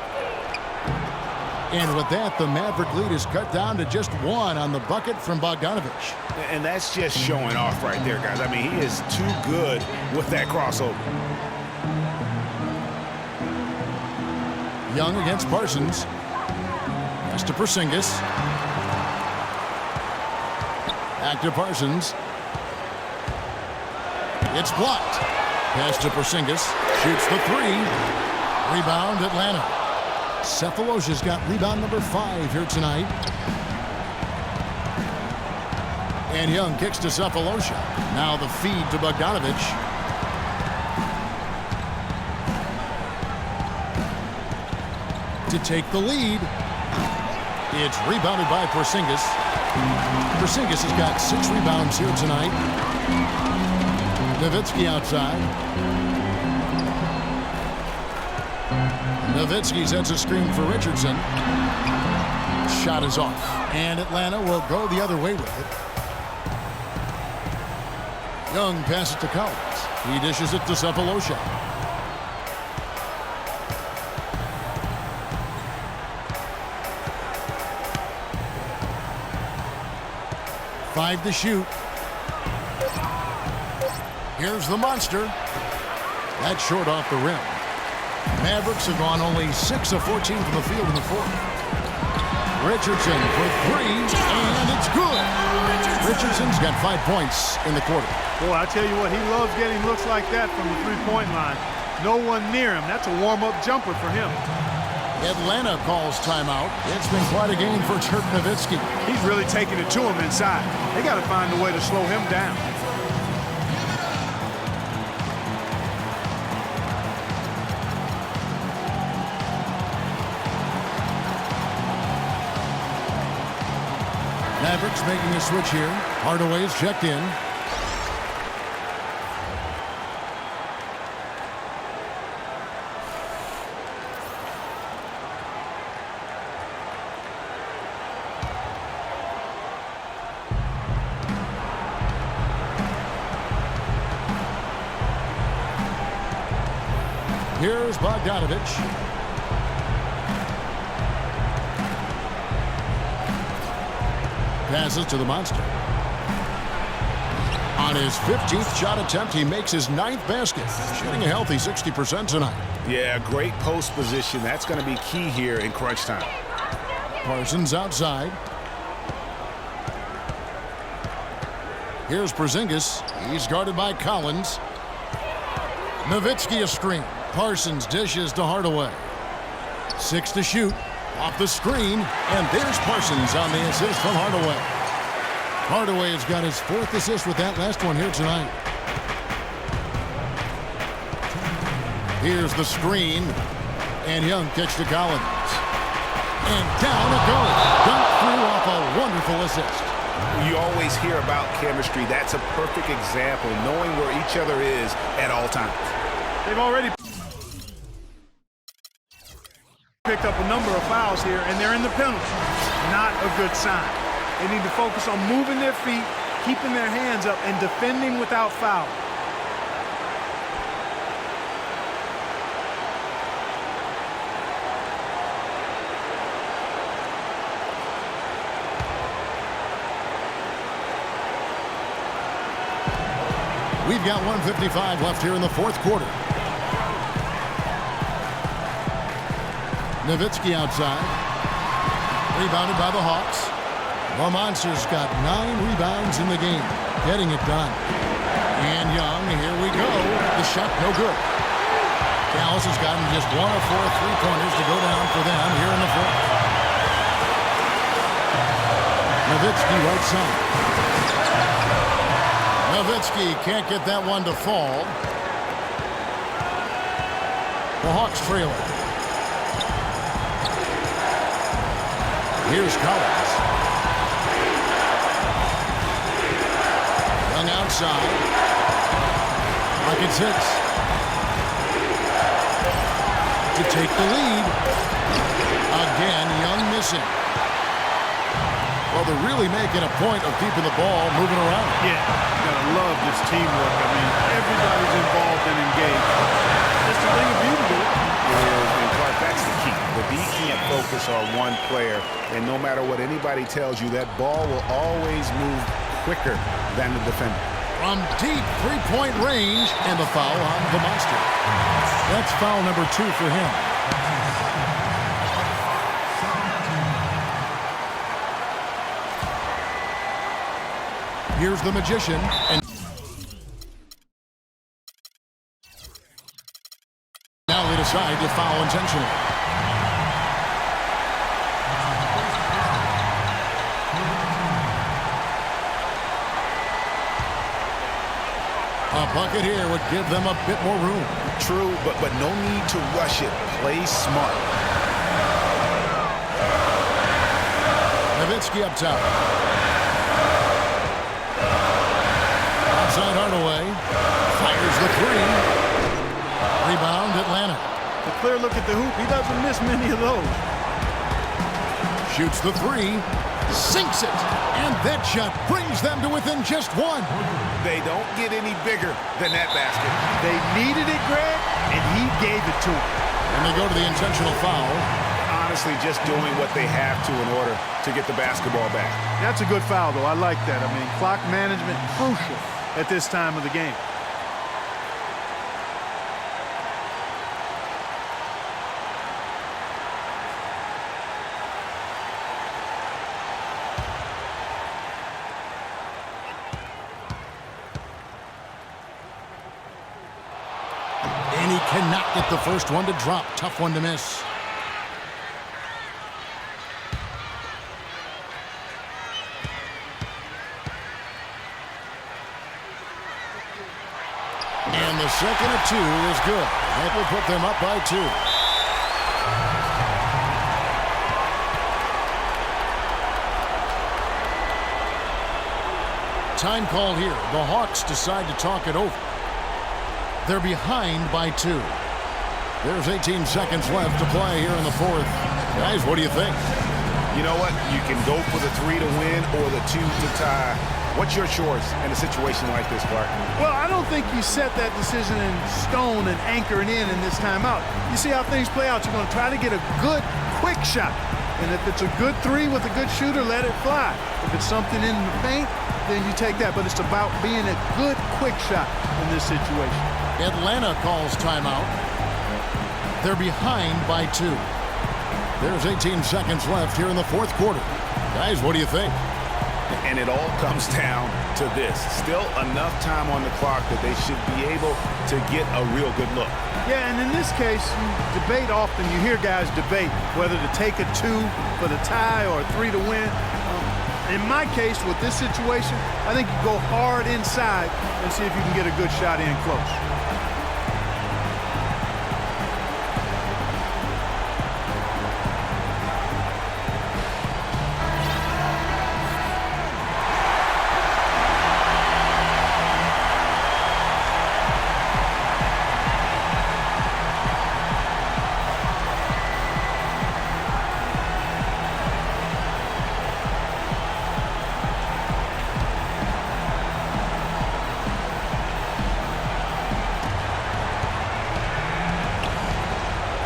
Speaker 1: And with that, the Maverick lead is cut down to just 1 on the bucket from Bogdanovich.
Speaker 2: And that's just showing off right there, guys. I mean, he is too good with that crossover.
Speaker 1: Young against Parsons. Pass to Porzingis. Back to Parsons. It's blocked. Pass to Porzingis. Shoots the 3. Rebound Atlanta. Cephalosha's got rebound number 5 here tonight. And Young kicks to Cephalosha. Now the feed to Bogdanovich. To take the lead. It's rebounded by Porzingis. Porzingis has got 6 rebounds here tonight. Nowitzki outside. Nowitzki sets a screen for Richardson. Shot is off. And Atlanta will go the other way with it. Young passes to Collins. He dishes it to Cephalosha. Five to shoot. Here's the monster. That's short off the rim. Mavericks have gone only 6 of 14 from the field in the 4th. Richardson for 3, and it's good. Richardson's got 5 points in the quarter.
Speaker 3: Boy, I tell you what, he loves getting looks like that from the three-point line. No one near him. That's a warm-up jumper for him.
Speaker 1: Atlanta calls timeout. It's been quite a game for Dirk Nowitzki.
Speaker 3: He's really taking it to him inside. They got to find a way to slow him down.
Speaker 1: Mavericks making a switch here. Hardaway's checked in. Here's Bogdanovich. Passes to the monster. On his 15th shot attempt, he makes his 9th basket, shooting a healthy 60% tonight.
Speaker 2: Yeah, great post position. That's going to be key here in crunch time.
Speaker 1: Parsons outside. Here's Porzingis. He's guarded by Collins. Nowitzki a screen. Parsons dishes to Hardaway. 6 to shoot. Off the screen. And there's Parsons on the assist from Hardaway. Hardaway has got his 4th assist with that last one here tonight. Here's the screen. And Young kicks to Collins. And down it goes. Dunked through off a wonderful assist.
Speaker 2: You always hear about chemistry. That's a perfect example, knowing where each other is at all times.
Speaker 3: They've already picked up a number of fouls here, and they're in the penalty. Not a good sign. They need to focus on moving their feet, keeping their hands up, and defending without foul.
Speaker 1: We've got 1:55 left here in the 4th quarter. Nowitzki outside. Rebounded by the Hawks. The Monsters got 9 rebounds in the game, getting it done. And Young, here we go. The shot no good. Dallas has gotten just 1 of 4 3-pointers to go down for them here in the 4th. Nowitzki right side. Nowitzki can't get that one to fall. The Hawks trail it. Here's Collins. Young outside. Rockets hits. To take the lead. Again, Young missing. Well, they're really making a point of keeping the ball moving around.
Speaker 3: Yeah, you gotta love this teamwork. I mean, everybody's involved and engaged. That's the thing of beauty to it.
Speaker 2: And Clark, that's the key. The D can't focus on one player, and no matter what anybody tells you, that ball will always move quicker than the defender.
Speaker 1: From deep 3-point range, and the foul on the Monster. That's foul number 2 for him. Here's the Magician, and now they decide to foul intentionally. A bucket here would give them a bit more room.
Speaker 2: True, but no need to rush it. Play smart.
Speaker 1: Nowitzki up top. Outside Hardaway. Fires the 3. Rebound Atlanta.
Speaker 3: A clear look at the hoop. He doesn't miss many of those.
Speaker 1: Shoots the 3. Sinks it. And that shot brings them to within just 1.
Speaker 2: They don't get any bigger than that basket.
Speaker 3: They needed it, Greg, and he gave it to them.
Speaker 1: And they go to the intentional foul.
Speaker 2: Honestly, just doing what they have to in order to get the basketball back.
Speaker 3: That's a good foul, though. I like that. I mean, clock management crucial at this time of the game.
Speaker 1: And he cannot get the first one to drop. Tough one to miss. And the second of 2 is good. That will put them up by 2. Time called here. The Hawks decide to talk it over. They're behind by 2. There's 18 seconds left to play here in the 4th. Guys, what do you think?
Speaker 2: You know what? You can go for the 3 to win or the 2 to tie. What's your choice in a situation like this, Clark?
Speaker 3: Well, I don't think you set that decision in stone and anchor it in this timeout. You see how things play out. You're going to try to get a good, quick shot. And if it's a good 3 with a good shooter, let it fly. If it's something in the paint, then you take that. But it's about being a good, quick shot in this situation.
Speaker 1: Atlanta calls timeout. They're behind by 2. There's 18 seconds left here in the fourth quarter. Guys, what do you think?
Speaker 2: And it all comes down to this. Still enough time on the clock that they should be able to get a real good look.
Speaker 3: Yeah, and in this case, you debate often. You hear guys debate whether to take a 2 for the tie or a 3 to win. In my case, with this situation, I think you go hard inside and see if you can get a good shot in close.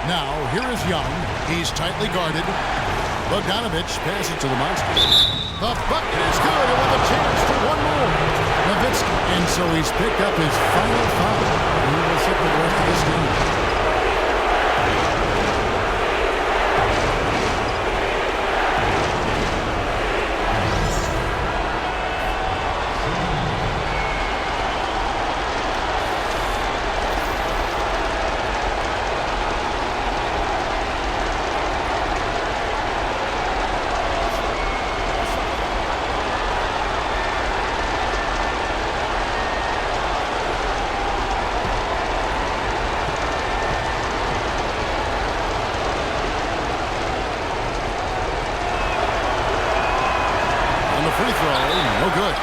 Speaker 1: Now, here is Young. He's tightly guarded. Bogdanovich passes to the Monsters. The bucket is good, and with a chance for one more. Nowitzki. And so he's picked up his final foul. He will sit for the rest of this game. Free throw, no good.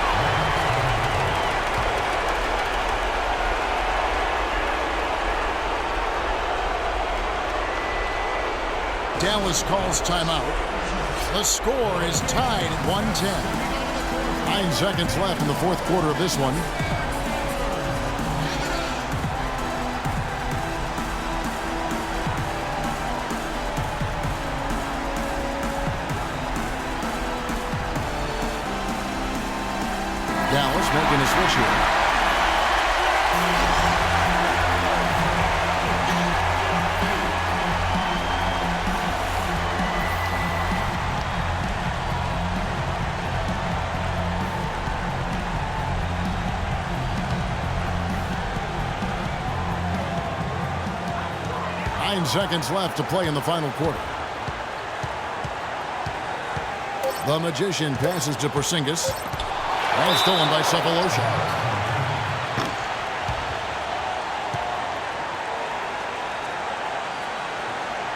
Speaker 1: Dallas calls timeout. The score is tied at 110. 9 seconds left in the fourth quarter of this one. Dallas making a switch here. Nine seconds left to play in the final quarter. The Magician passes to Porzingis. And stolen by Cephalosha.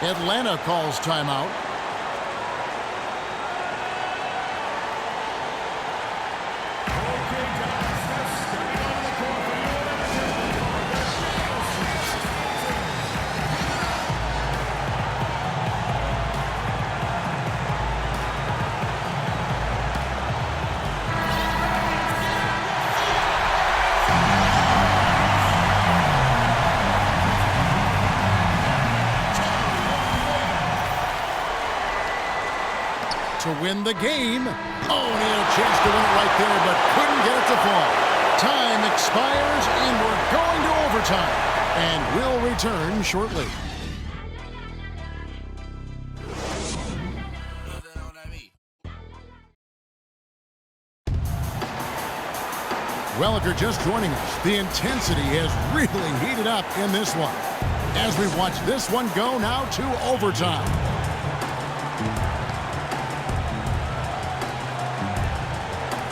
Speaker 1: Atlanta calls timeout. To win the game. Oh, and he had a chance to win it right there, but couldn't get it to fall. Time expires, and we're going to overtime. And we'll return shortly. Well, if you're just joining us, the intensity has really heated up in this one. As we watch this one go now to overtime.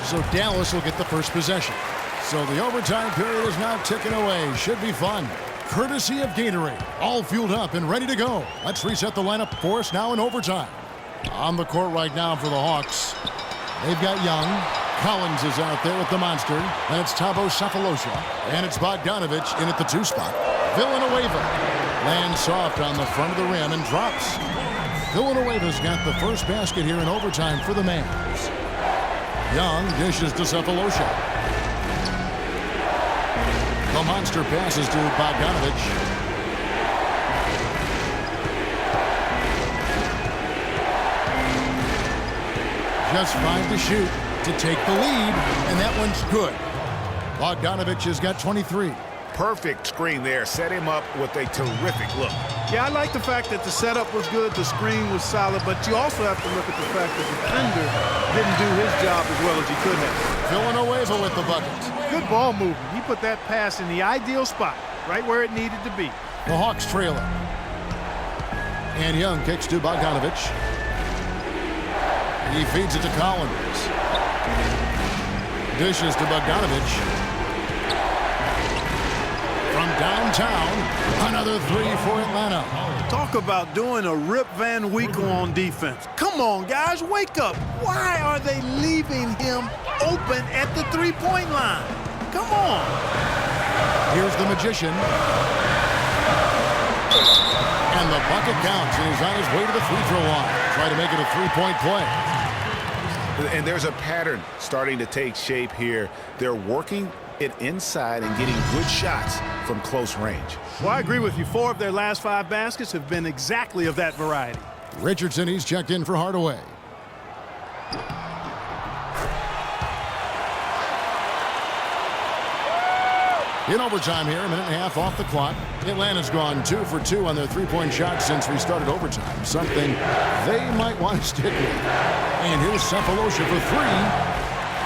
Speaker 1: So Dallas will get the first possession. So the overtime period is now ticking away. Should be fun. Courtesy of Gatorade. All fueled up and ready to go. Let's reset the lineup for us now in overtime. On the court right now for the Hawks. They've got Young. Collins is out there with the monster. That's Thabo Cephalosha. And it's Bogdanovich in at the 2 spot. Villanueva lands soft on the front of the rim and drops. Villanueva's got the first basket here in overtime for the Mavs. Young dishes to Cephalosha. The monster passes to Bogdanovich. Just 5 to shoot. to take the lead, and that one's good. Bogdanovich has got 23.
Speaker 2: Perfect screen there. Set him up with a terrific look.
Speaker 3: Yeah, I like the fact that the setup was good, the screen was solid, but you also have to look at the fact that the defender didn't do his job as well as he could have.
Speaker 1: Villanueva with the bucket.
Speaker 3: Good ball movement. He put that pass in the ideal spot, right where it needed to be.
Speaker 1: The Hawks trailing. And Young kicks to Bogdanovich. He feeds it to Collins. Dishes to Bogdanovich. From downtown, another three for Atlanta.
Speaker 3: Talk about doing a Rip Van Winkle on defense. Come on, guys, wake up. Why are they leaving him open at the three-point line? Come on.
Speaker 1: Here's the Magician. And the bucket counts, and he's on his way to the free throw line. Try to make it a three-point play.
Speaker 2: And there's a pattern starting to take shape here. They're working it inside and getting good shots from close range.
Speaker 3: Well, I agree with you. 4 of their last 5 baskets have been exactly of that variety.
Speaker 1: Richardson, he's checked in for Hardaway. In overtime here, a minute and a half off the clock. Atlanta's gone 2 for 2 on their three-point shots since we started overtime. Something they might want to stick with. And here's Cephalosha for 3.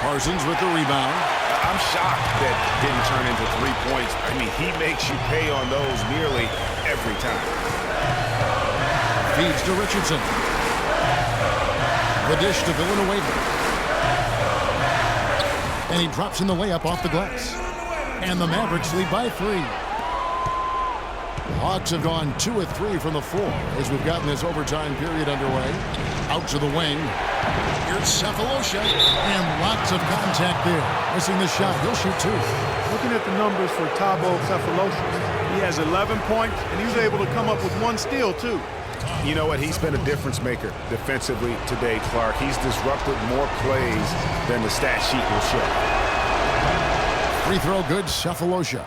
Speaker 1: Parsons with the rebound.
Speaker 2: I'm shocked that didn't turn into 3 points. I mean, he makes you pay on those nearly every time.
Speaker 1: Feeds to Richardson. The dish to Villanueva. And he drops in the layup off the glass. And the Mavericks lead by 3. The Hawks have gone 2 of 3 from the floor as we've gotten this overtime period underway. Out to the wing. Here's Cephalosha. And lots of contact there. Missing the shot. He'll shoot 2.
Speaker 3: Looking at the numbers for Thabo Cephalosha, he has 11 points, and he was able to come up with 1 steal, too.
Speaker 2: You know what? He's been a difference maker defensively today, Clark. He's disrupted more plays than the stat sheet will show.
Speaker 1: Free throw good, Cephalosha.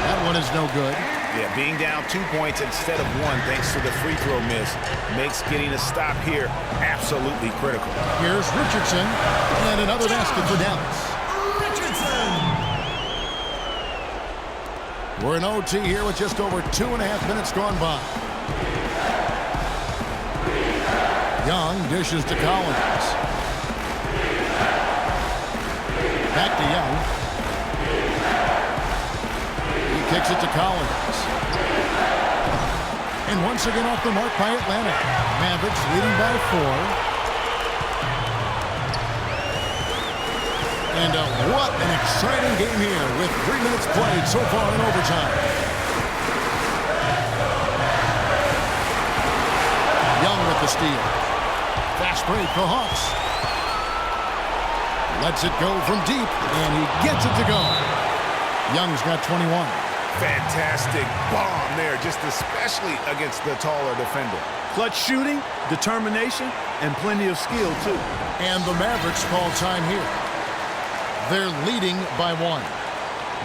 Speaker 1: That one is no good.
Speaker 2: Yeah, being down 2 points instead of 1 thanks to the free throw miss makes getting a stop here absolutely critical.
Speaker 1: Here's Richardson, and another basket for Dallas. We're in OT here with just over 2.5 minutes gone by. Young dishes to Collins. Back to Young. He kicks it to Collins. And once again off the mark by Atlanta. Mavericks leading by 4. And what an exciting game here with 3 minutes played so far in overtime. Young with the steal. Fast break for Hawks. Lets it go from deep, and he gets it to go. Young's got 21.
Speaker 2: Fantastic bomb there, just especially against the taller defender.
Speaker 3: Clutch shooting, determination, and plenty of skill, too.
Speaker 1: And the Mavericks call time here. They're leading by 1.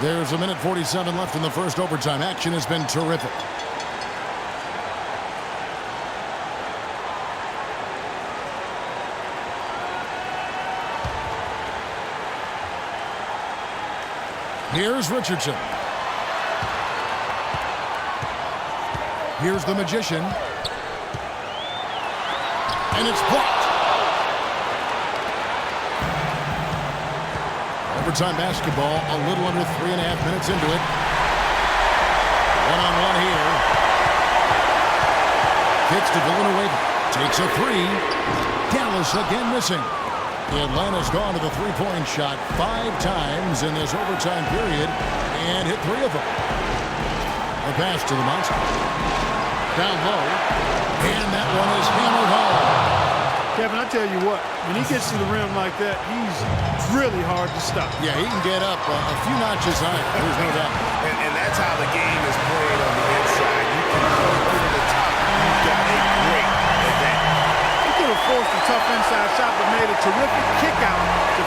Speaker 1: There's a minute 47 left in the first overtime. Action has been terrific. Here's Richardson. Here's the Magician. And it's blocked. Overtime basketball, a little under 3.5 minutes into it. One-on-one here. Kicks to Villanueva. Takes a 3. Dallas again missing. Atlanta's gone to the three-point shot 5 times in this overtime period and hit 3 of them. A pass to the Monster. Down low. And that one is hammered home.
Speaker 3: Kevin, I tell you what, when he gets to the rim like that, he's really hard to stop.
Speaker 1: Yeah, he can get up a few notches higher. There's no doubt.
Speaker 2: And that's how the game is played on the inside. You can go to the top. You've got a great advantage.
Speaker 3: He could have forced a tough inside shot, but made a terrific kick out to